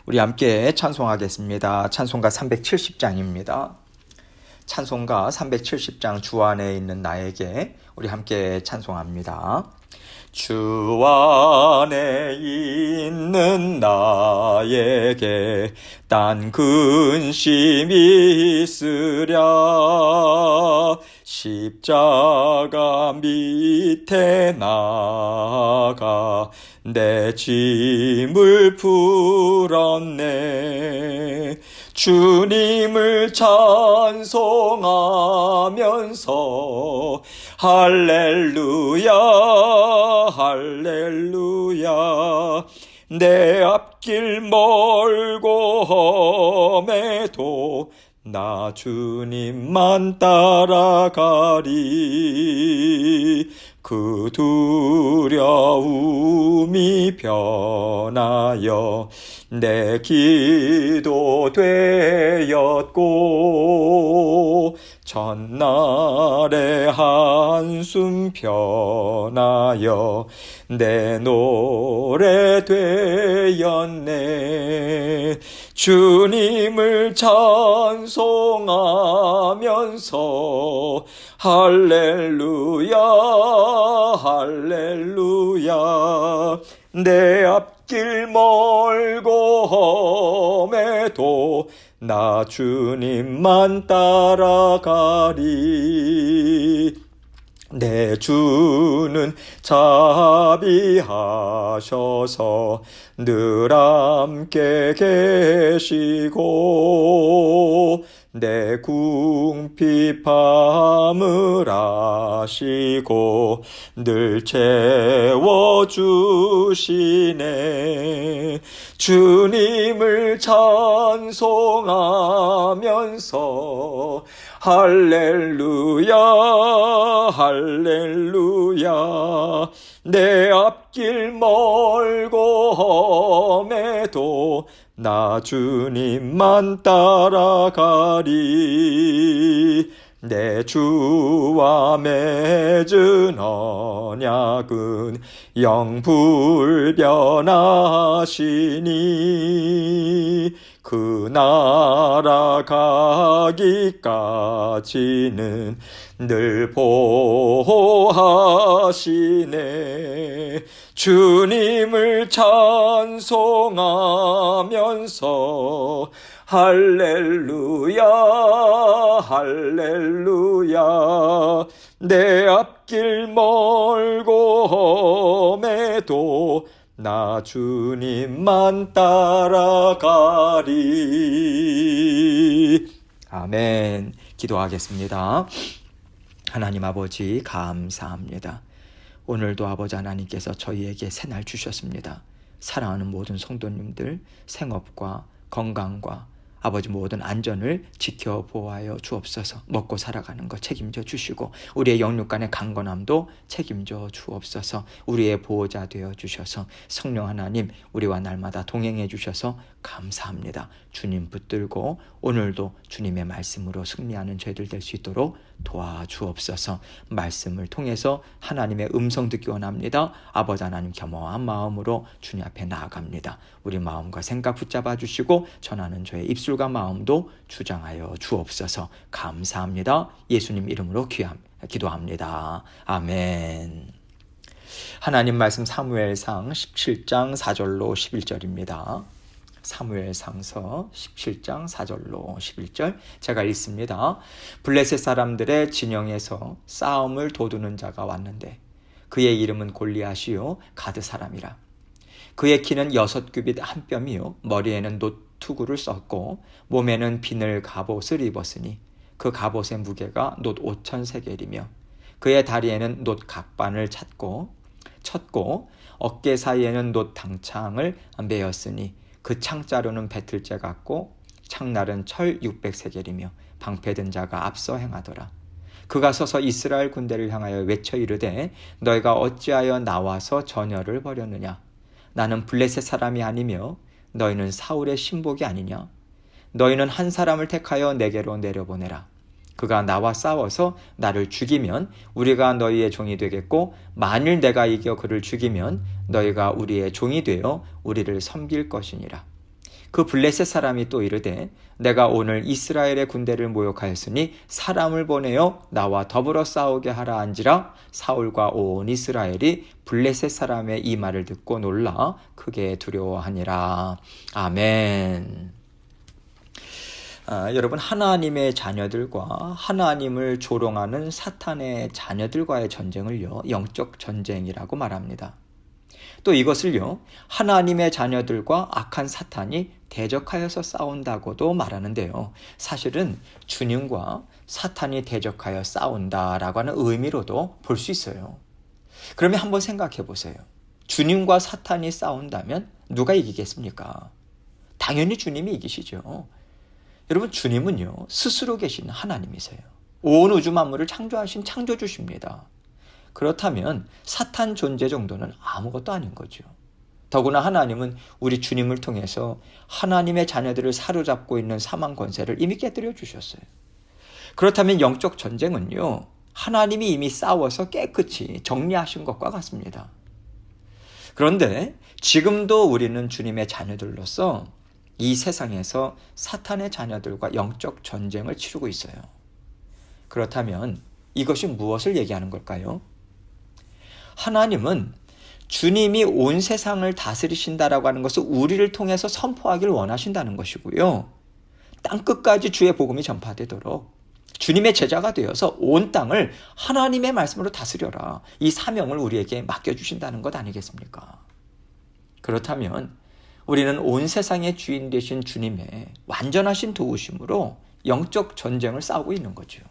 우리 함께 찬송하겠습니다. 찬송가 370장입니다. 찬송가 370장 주 안에 있는 나에게 우리 함께 찬송합니다. 주 안에 있는 나에게 딴 근심이 있으랴 십자가 밑에 나가 내 짐을 풀었네. 주님을 찬송하면서 할렐루야 할렐루야 내 앞길 멀고 험해도 나 주님만 따라가리. 그 두려움이 변하여 내 기도 되었고 전날의 한숨 변하여 내 노래 되었네. 주님을 찬송하면서 할렐루야 할렐루야 내 앞길 멀고 험해도 나 주님만 따라가리. 내 주는 자비하셔서 늘 함께 계시고 내 궁핍함을 아시고 늘 채워주시네. 주님을 찬송하면서 할렐루야 할렐루야 내 앞길 멀고 험해도 나 주님만 따라가리. 내 주와 맺은 언약은 영불변하시니 그 나라 가기까지는 늘 보호하시네. 주님을 찬송하면서 할렐루야 할렐루야 내 앞길 멀고 험해도 나 주님만 따라가리. 아멘. 기도하겠습니다. 하나님 아버지 감사합니다. 오늘도 아버지 하나님께서 저희에게 새날 주셨습니다. 사랑하는 모든 성도님들 생업과 건강과 아버지 모든 안전을 지켜보아여 주옵소서. 먹고 살아가는 것 책임져 주시고 우리의 영육간의 강건함도 책임져 주옵소서. 우리의 보호자 되어 주셔서 성령 하나님 우리와 날마다 동행해 주셔서 감사합니다. 주님 붙들고 오늘도 주님의 말씀으로 승리하는 저희들 될 수 있도록 도와주옵소서. 말씀을 통해서 하나님의 음성 듣기 원합니다. 아버지 하나님 겸허한 마음으로 주님 앞에 나아갑니다. 우리 마음과 생각 붙잡아 주시고 전하는 저의 입술과 마음도 주장하여 주옵소서. 감사합니다. 예수님 이름으로 기도합니다. 아멘. 하나님 말씀 사무엘상 17장 4절로 11절입니다. 사무엘상서 17장 4절로 11절 제가 읽습니다. 블레셋 사람들의 진영에서 싸움을 도두는 자가 왔는데 그의 이름은 골리앗이요 가드 사람이라. 그의 키는 6규빗 한 뼘이요 머리에는 놋투구를 썼고 몸에는 비늘 갑옷을 입었으니 그 갑옷의 무게가 놋 5천 세겔이며 그의 다리에는 놋 각반을 쳤고 어깨 사이에는 놋 당창을 메었으니 그 창자루는 배틀째 같고 창날은 철 600세겔이며 방패든 자가 앞서 행하더라. 그가 서서 이스라엘 군대를 향하여 외쳐 이르되 너희가 어찌하여 나와서 전열을 벌였느냐. 나는 블레셋 사람이 아니며 너희는 사울의 신복이 아니냐. 너희는 한 사람을 택하여 내게로 내려보내라. 그가 나와 싸워서 나를 죽이면 우리가 너희의 종이 되겠고 만일 내가 이겨 그를 죽이면 너희가 우리의 종이 되어 우리를 섬길 것이니라. 그 블레셋 사람이 또 이르되 내가 오늘 이스라엘의 군대를 모욕하였으니 사람을 보내어 나와 더불어 싸우게 하라 한지라 사울과 온 이스라엘이 블레셋 사람의 이 말을 듣고 놀라 크게 두려워하니라. 아멘. 여러분, 하나님의 자녀들과 하나님을 조롱하는 사탄의 자녀들과의 전쟁을요, 영적 전쟁이라고 말합니다. 또 이것을요, 하나님의 자녀들과 악한 사탄이 대적하여서 싸운다고도 말하는데요. 사실은 주님과 사탄이 대적하여 싸운다라고 하는 의미로도 볼 수 있어요. 그러면 한번 생각해 보세요. 주님과 사탄이 싸운다면 누가 이기겠습니까? 당연히 주님이 이기시죠. 여러분, 주님은요, 스스로 계신 하나님이세요. 온 우주 만물을 창조하신 창조주십니다. 그렇다면 사탄 존재 정도는 아무것도 아닌 거죠. 더구나 하나님은 우리 주님을 통해서 하나님의 자녀들을 사로잡고 있는 사망 권세를 이미 깨뜨려 주셨어요. 그렇다면 영적 전쟁은요, 하나님이 이미 싸워서 깨끗이 정리하신 것과 같습니다. 그런데 지금도 우리는 주님의 자녀들로서 이 세상에서 사탄의 자녀들과 영적 전쟁을 치르고 있어요. 그렇다면 이것이 무엇을 얘기하는 걸까요? 하나님은 주님이 온 세상을 다스리신다라고 하는 것을 우리를 통해서 선포하기를 원하신다는 것이고요. 땅끝까지 주의 복음이 전파되도록 주님의 제자가 되어서 온 땅을 하나님의 말씀으로 다스려라. 이 사명을 우리에게 맡겨주신다는 것 아니겠습니까? 그렇다면 우리는 온 세상의 주인 되신 주님의 완전하신 도우심으로 영적 전쟁을 싸우고 있는 거죠.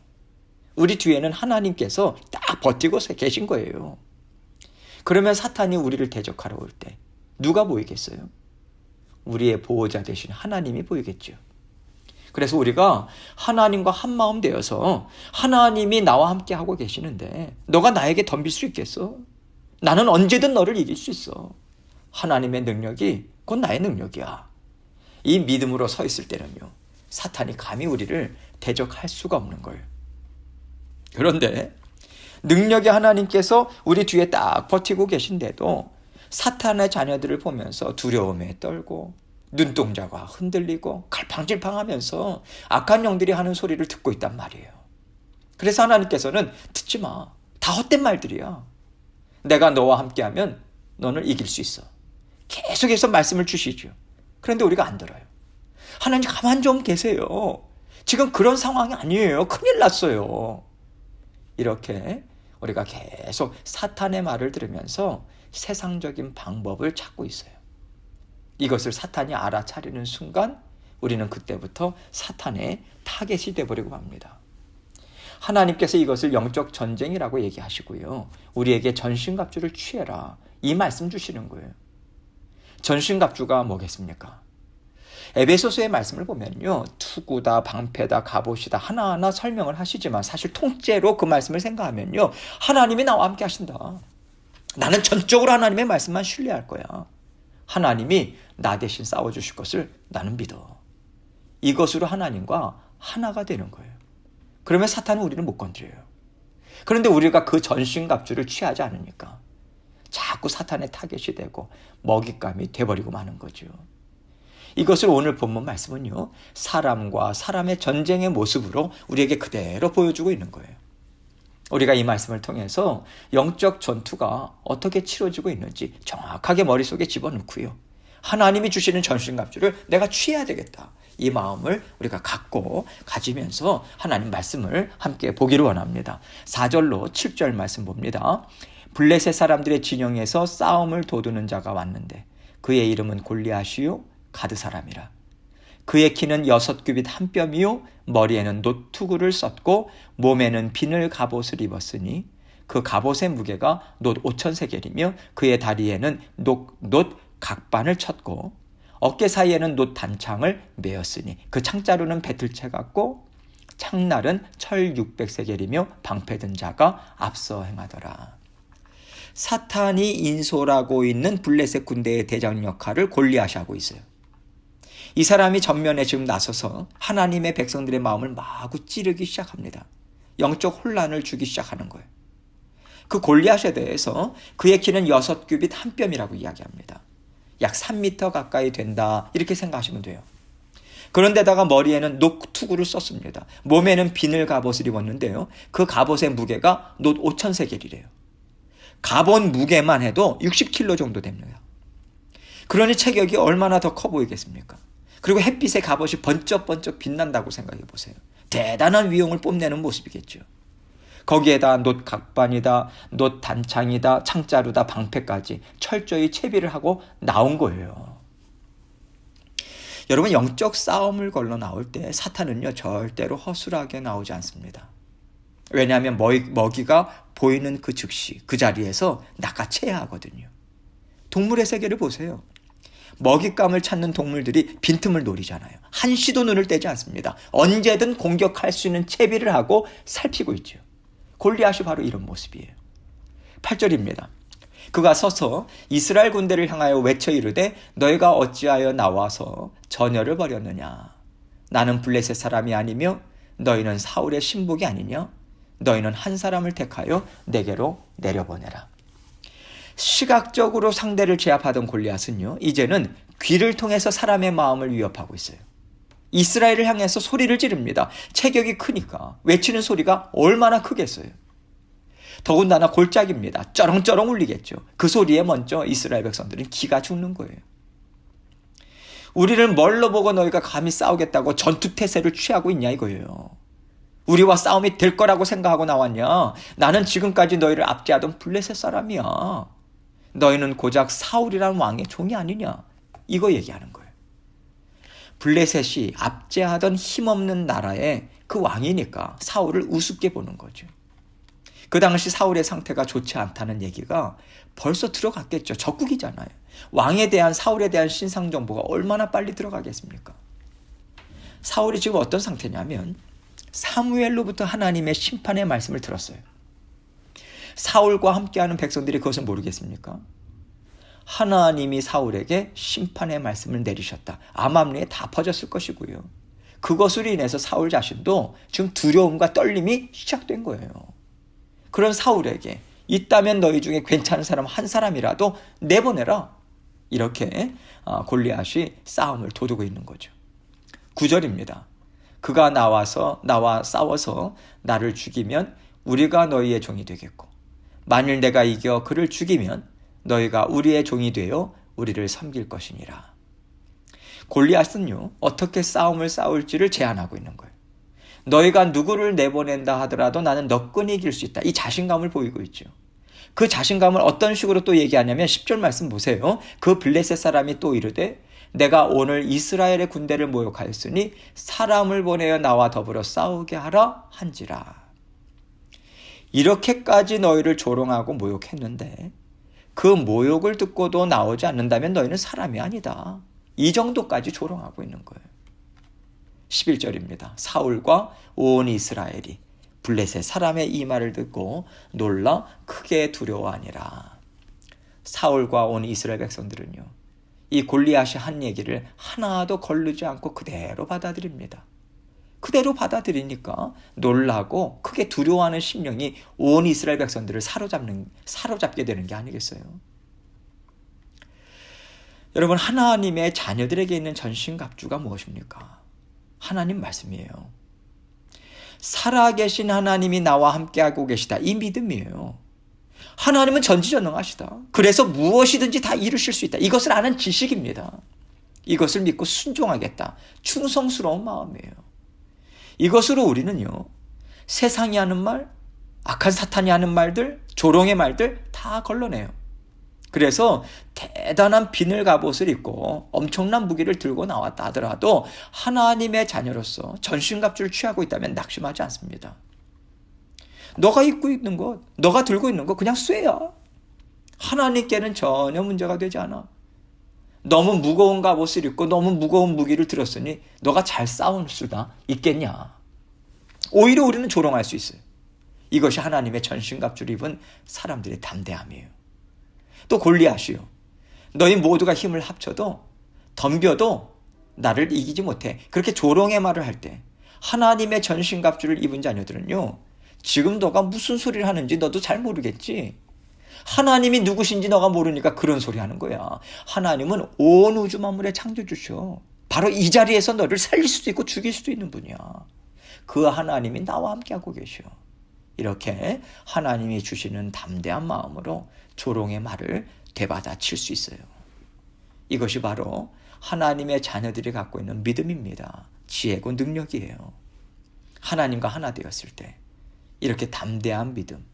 우리 뒤에는 하나님께서 딱 버티고 계신 거예요. 그러면 사탄이 우리를 대적하러 올 때 누가 보이겠어요? 우리의 보호자 되신 하나님이 보이겠죠. 그래서 우리가 하나님과 한마음 되어서 하나님이 나와 함께 하고 계시는데 너가 나에게 덤빌 수 있겠어? 나는 언제든 너를 이길 수 있어. 하나님의 능력이 곧 나의 능력이야. 이 믿음으로 서 있을 때는요, 사탄이 감히 우리를 대적할 수가 없는 거예요. 그런데 능력의 하나님께서 우리 뒤에 딱 버티고 계신데도 사탄의 자녀들을 보면서 두려움에 떨고 눈동자가 흔들리고 갈팡질팡하면서 악한 영들이 하는 소리를 듣고 있단 말이에요. 그래서 하나님께서는 듣지 마. 다 헛된 말들이야. 내가 너와 함께하면 너는 이길 수 있어. 계속해서 말씀을 주시죠. 그런데 우리가 안 들어요. 하나님 가만 좀 계세요. 지금 그런 상황이 아니에요. 큰일 났어요. 이렇게 우리가 계속 사탄의 말을 들으면서 세상적인 방법을 찾고 있어요. 이것을 사탄이 알아차리는 순간 우리는 그때부터 사탄의 타겟이 되어버리고 맙니다. 하나님께서 이것을 영적 전쟁이라고 얘기하시고요. 우리에게 전신갑주를 취해라. 이 말씀 주시는 거예요. 전신갑주가 뭐겠습니까? 에베소서의 말씀을 보면요, 투구다, 방패다, 갑옷이다 하나하나 설명을 하시지만 사실 통째로 그 말씀을 생각하면요, 하나님이 나와 함께 하신다. 나는 전적으로 하나님의 말씀만 신뢰할 거야. 하나님이 나 대신 싸워주실 것을 나는 믿어. 이것으로 하나님과 하나가 되는 거예요. 그러면 사탄은 우리를 못 건드려요. 그런데 우리가 그 전신갑주를 취하지 않으니까 자꾸 사탄의 타겟이 되고 먹잇감이 돼버리고 마는 거죠. 이것을 오늘 본문 말씀은요, 사람과 사람의 전쟁의 모습으로 우리에게 그대로 보여주고 있는 거예요. 우리가 이 말씀을 통해서 영적 전투가 어떻게 치러지고 있는지 정확하게 머릿속에 집어넣고요. 하나님이 주시는 전신갑주를 내가 취해야 되겠다. 이 마음을 우리가 가지면서 하나님 말씀을 함께 보기를 원합니다. 4절로 7절 말씀 봅니다. 블레셋 사람들의 진영에서 싸움을 도두는 자가 왔는데 그의 이름은 골리앗이요 가드 사람이라. 그의 키는 6규빗 한 뼘이요 머리에는 놋투구를 썼고 몸에는 비늘 갑옷을 입었으니 그 갑옷의 무게가 놋 5,000세겔이며 그의 다리에는 놋 각반을 쳤고 어깨 사이에는 놋 단창을 메었으니 그 창자루는 배틀채 같고 창날은 철 600세겔이며 방패 든 자가 앞서 행하더라. 사탄이 인솔하고 있는 블레셋 군대의 대장 역할을 골리앗이 하고 있어요. 이 사람이 전면에 지금 나서서 하나님의 백성들의 마음을 마구 찌르기 시작합니다. 영적 혼란을 주기 시작하는 거예요. 그 골리앗에 대해서 그의 키는 6규빗 한 뼘이라고 이야기합니다. 약 3m 가까이 된다. 이렇게 생각하시면 돼요. 그런데다가 머리에는 녹투구를 썼습니다. 몸에는 비늘 갑옷을 입었는데요. 그 갑옷의 무게가 놋 5,000세겔이래요. 갑옷 무게만 해도 60kg 정도 됩니다. 그러니 체격이 얼마나 더 커 보이겠습니까? 그리고 햇빛에 갑옷이 번쩍번쩍 빛난다고 생각해 보세요. 대단한 위용을 뽐내는 모습이겠죠. 거기에다 놋 각반이다, 놋 단창이다, 창자루다, 방패까지 철저히 채비를 하고 나온 거예요. 여러분, 영적 싸움을 걸러 나올 때 사탄은요, 절대로 허술하게 나오지 않습니다. 왜냐하면 먹이가 보이는 그 즉시 그 자리에서 낚아채야 하거든요. 동물의 세계를 보세요. 먹잇감을 찾는 동물들이 빈틈을 노리잖아요. 한시도 눈을 떼지 않습니다. 언제든 공격할 수 있는 채비를 하고 살피고 있죠. 골리앗이 바로 이런 모습이에요. 8절입니다. 그가 서서 이스라엘 군대를 향하여 외쳐 이르되 너희가 어찌하여 나와서 전열을 벌였느냐. 나는 블레셋 사람이 아니며 너희는 사울의 신복이 아니냐. 너희는 한 사람을 택하여 내게로 내려보내라. 시각적으로 상대를 제압하던 골리앗은요, 이제는 귀를 통해서 사람의 마음을 위협하고 있어요. 이스라엘을 향해서 소리를 지릅니다. 체격이 크니까 외치는 소리가 얼마나 크겠어요. 더군다나 골짜기입니다. 쩌렁쩌렁 울리겠죠. 그 소리에 먼저 이스라엘 백성들은 기가 죽는 거예요. 우리를 뭘로 보고 너희가 감히 싸우겠다고 전투태세를 취하고 있냐 이거예요. 우리와 싸움이 될 거라고 생각하고 나왔냐. 나는 지금까지 너희를 압제하던 블레셋 사람이야. 너희는 고작 사울이라는 왕의 종이 아니냐. 이거 얘기하는 거예요. 블레셋이 압제하던 힘없는 나라의 그 왕이니까 사울을 우습게 보는 거죠. 그 당시 사울의 상태가 좋지 않다는 얘기가 벌써 들어갔겠죠. 적국이잖아요. 왕에 대한, 사울에 대한 신상 정보가 얼마나 빨리 들어가겠습니까? 사울이 지금 어떤 상태냐면 사무엘로부터 하나님의 심판의 말씀을 들었어요. 사울과 함께하는 백성들이 그것을 모르겠습니까? 하나님이 사울에게 심판의 말씀을 내리셨다. 암암리에 다 퍼졌을 것이고요. 그것으로 인해서 사울 자신도 지금 두려움과 떨림이 시작된 거예요. 그런 사울에게 있다면 너희 중에 괜찮은 사람 한 사람이라도 내보내라. 이렇게 골리앗이 싸움을 도두고 있는 거죠. 9절입니다. 그가 나와 싸워서 나를 죽이면 우리가 너희의 종이 되겠고 만일 내가 이겨 그를 죽이면 너희가 우리의 종이 되어 우리를 섬길 것이니라. 골리앗은요, 어떻게 싸움을 싸울지를 제안하고 있는 거예요. 너희가 누구를 내보낸다 하더라도 나는 너끈히 이길 수 있다. 이 자신감을 보이고 있죠. 그 자신감을 어떤 식으로 또 얘기하냐면 10절 말씀 보세요. 그 블레셋 사람이 또 이르되 내가 오늘 이스라엘의 군대를 모욕하였으니 사람을 보내어 나와 더불어 싸우게 하라 한지라. 이렇게까지 너희를 조롱하고 모욕했는데 그 모욕을 듣고도 나오지 않는다면 너희는 사람이 아니다. 이 정도까지 조롱하고 있는 거예요. 11절입니다. 사울과 온 이스라엘이 블레셋 사람의 이 말을 듣고 놀라 크게 두려워하니라. 사울과 온 이스라엘 백성들은요, 이 골리앗이 한 얘기를 하나도 거르지 않고 그대로 받아들입니다. 그대로 받아들이니까 놀라고 크게 두려워하는 심령이 온 이스라엘 백성들을 사로잡게 되는 게 아니겠어요? 여러분, 하나님의 자녀들에게 있는 전신갑주가 무엇입니까? 하나님 말씀이에요. 살아계신 하나님이 나와 함께하고 계시다. 이 믿음이에요. 하나님은 전지전능하시다. 그래서 무엇이든지 다 이루실 수 있다. 이것을 아는 지식입니다. 이것을 믿고 순종하겠다. 충성스러운 마음이에요. 이것으로 우리는요, 세상이 하는 말, 악한 사탄이 하는 말들, 조롱의 말들 다 걸러내요. 그래서 대단한 비늘 갑옷을 입고 엄청난 무기를 들고 나왔다 하더라도 하나님의 자녀로서 전신갑주를 취하고 있다면 낙심하지 않습니다. 너가 입고 있는 것, 너가 들고 있는 것 그냥 쇠야. 하나님께는 전혀 문제가 되지 않아. 너무 무거운 갑옷을 입고 너무 무거운 무기를 들었으니 너가 잘 싸울 수나 있겠냐. 오히려 우리는 조롱할 수 있어요. 이것이 하나님의 전신갑주를 입은 사람들의 담대함이에요. 또 골리앗이요, 너희 모두가 힘을 합쳐도 덤벼도 나를 이기지 못해. 그렇게 조롱의 말을 할 때 하나님의 전신갑주를 입은 자녀들은요, 지금 너가 무슨 소리를 하는지 너도 잘 모르겠지. 하나님이 누구신지 너가 모르니까 그런 소리 하는 거야. 하나님은 온 우주 만물의 창조주셔. 바로 이 자리에서 너를 살릴 수도 있고 죽일 수도 있는 분이야. 그 하나님이 나와 함께하고 계셔. 이렇게 하나님이 주시는 담대한 마음으로 조롱의 말을 되받아칠 수 있어요. 이것이 바로 하나님의 자녀들이 갖고 있는 믿음입니다. 지혜고 능력이에요. 하나님과 하나 되었을 때 이렇게 담대한 믿음,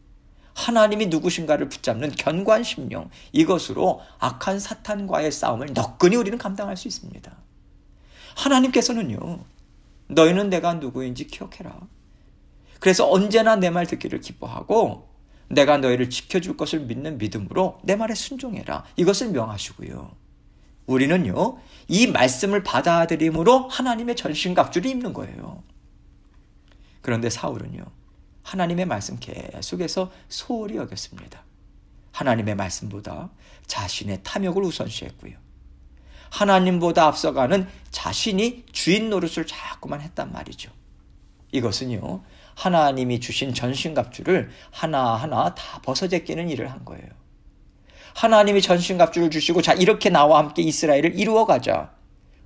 하나님이 누구신가를 붙잡는 견고한 심령, 이것으로 악한 사탄과의 싸움을 너끈히 우리는 감당할 수 있습니다. 하나님께서는요, 너희는 내가 누구인지 기억해라. 그래서 언제나 내 말 듣기를 기뻐하고 내가 너희를 지켜줄 것을 믿는 믿음으로 내 말에 순종해라. 이것을 명하시고요. 우리는요, 이 말씀을 받아들임으로 하나님의 전신갑주를 입는 거예요. 그런데 사울은요, 하나님의 말씀 계속해서 소홀히 여겼습니다. 하나님의 말씀보다 자신의 탐욕을 우선시했고요. 하나님보다 앞서가는 자신이 주인 노릇을 자꾸만 했단 말이죠. 이것은요, 하나님이 주신 전신갑주를 하나하나 다 벗어제끼는 일을 한 거예요. 하나님이 전신갑주를 주시고 자 이렇게 나와 함께 이스라엘을 이루어가자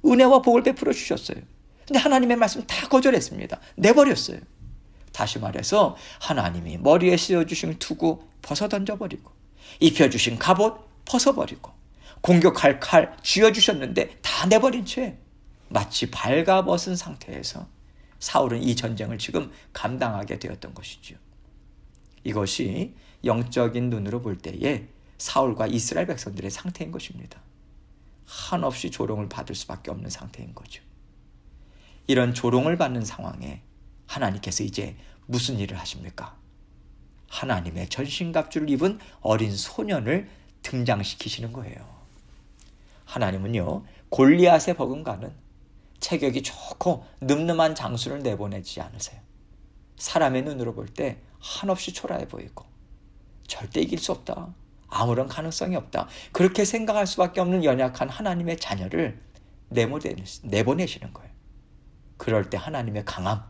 은혜와 복을 베풀어 주셨어요. 근데 하나님의 말씀 다 거절했습니다. 내버렸어요. 다시 말해서 하나님이 머리에 씌워주신 투구 벗어던져버리고 입혀주신 갑옷 벗어버리고 공격할 칼 쥐어주셨는데 다 내버린 채 마치 발가벗은 상태에서 사울은 이 전쟁을 지금 감당하게 되었던 것이죠. 이것이 영적인 눈으로 볼 때에 사울과 이스라엘 백성들의 상태인 것입니다. 한없이 조롱을 받을 수밖에 없는 상태인 거죠. 이런 조롱을 받는 상황에 하나님께서 이제 무슨 일을 하십니까? 하나님의 전신갑주를 입은 어린 소년을 등장시키시는 거예요. 하나님은요, 골리앗에 버금가는 체격이 좋고 늠름한 장수를 내보내지 않으세요. 사람의 눈으로 볼 때 한없이 초라해 보이고 절대 이길 수 없다, 아무런 가능성이 없다, 그렇게 생각할 수밖에 없는 연약한 하나님의 자녀를 내보내시는 거예요. 그럴 때 하나님의 강함,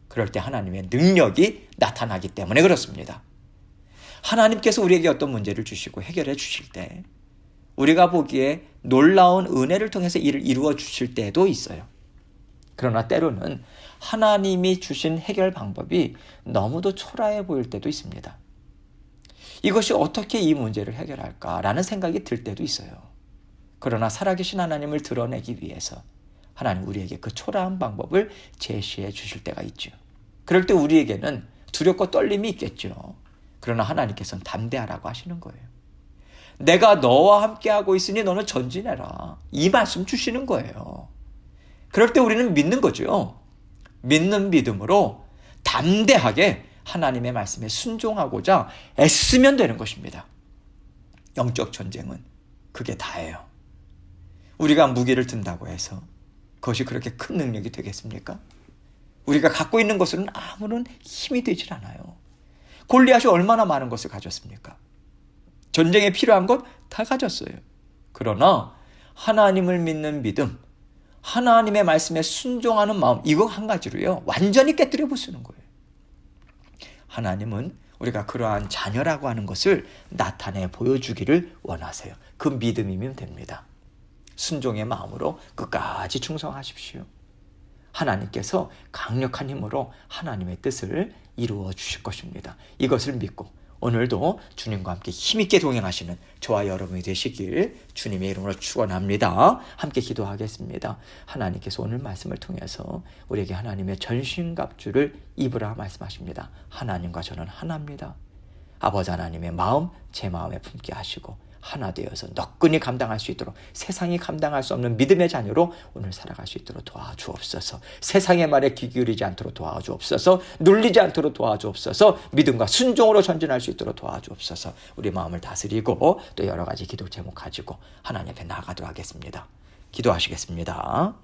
그럴 때 하나님의 능력이 나타나기 때문에 그렇습니다. 하나님께서 우리에게 어떤 문제를 주시고 해결해 주실 때 우리가 보기에 놀라운 은혜를 통해서 일을 이루어 주실 때도 있어요. 그러나 때로는 하나님이 주신 해결 방법이 너무도 초라해 보일 때도 있습니다. 이것이 어떻게 이 문제를 해결할까라는 생각이 들 때도 있어요. 그러나 살아계신 하나님을 드러내기 위해서 하나님 우리에게 그 초라한 방법을 제시해 주실 때가 있죠. 그럴 때 우리에게는 두렵고 떨림이 있겠죠. 그러나 하나님께서는 담대하라고 하시는 거예요. 내가 너와 함께하고 있으니 너는 전진해라. 이 말씀 주시는 거예요. 그럴 때 우리는 믿는 거죠. 믿는 믿음으로 담대하게 하나님의 말씀에 순종하고자 애쓰면 되는 것입니다. 영적 전쟁은 그게 다예요. 우리가 무기를 든다고 해서 그것이 그렇게 큰 능력이 되겠습니까? 우리가 갖고 있는 것은 아무런 힘이 되질 않아요. 골리앗이 얼마나 많은 것을 가졌습니까? 전쟁에 필요한 것 다 가졌어요. 그러나 하나님을 믿는 믿음, 하나님의 말씀에 순종하는 마음, 이거 한 가지로요, 완전히 깨뜨려 부수는 거예요. 하나님은 우리가 그러한 자녀라고 하는 것을 나타내 보여주기를 원하세요. 그 믿음이면 됩니다. 순종의 마음으로 끝까지 충성하십시오. 하나님께서 강력한 힘으로 하나님의 뜻을 이루어 주실 것입니다. 이것을 믿고 오늘도 주님과 함께 힘있게 동행하시는 저와 여러분이 되시길 주님의 이름으로 축원합니다. 함께 기도하겠습니다. 하나님께서 오늘 말씀을 통해서 우리에게 하나님의 전신갑주를 입으라 말씀하십니다. 하나님과 저는 하나입니다. 아버지 하나님의 마음 제 마음에 품게 하시고 하나 되어서 너끈히 감당할 수 있도록, 세상이 감당할 수 없는 믿음의 자녀로 오늘 살아갈 수 있도록 도와주옵소서. 세상의 말에 귀 기울이지 않도록 도와주옵소서. 눌리지 않도록 도와주옵소서. 믿음과 순종으로 전진할 수 있도록 도와주옵소서. 우리 마음을 다스리고 또 여러 가지 기도 제목 가지고 하나님 앞에 나아가도록 하겠습니다. 기도하시겠습니다.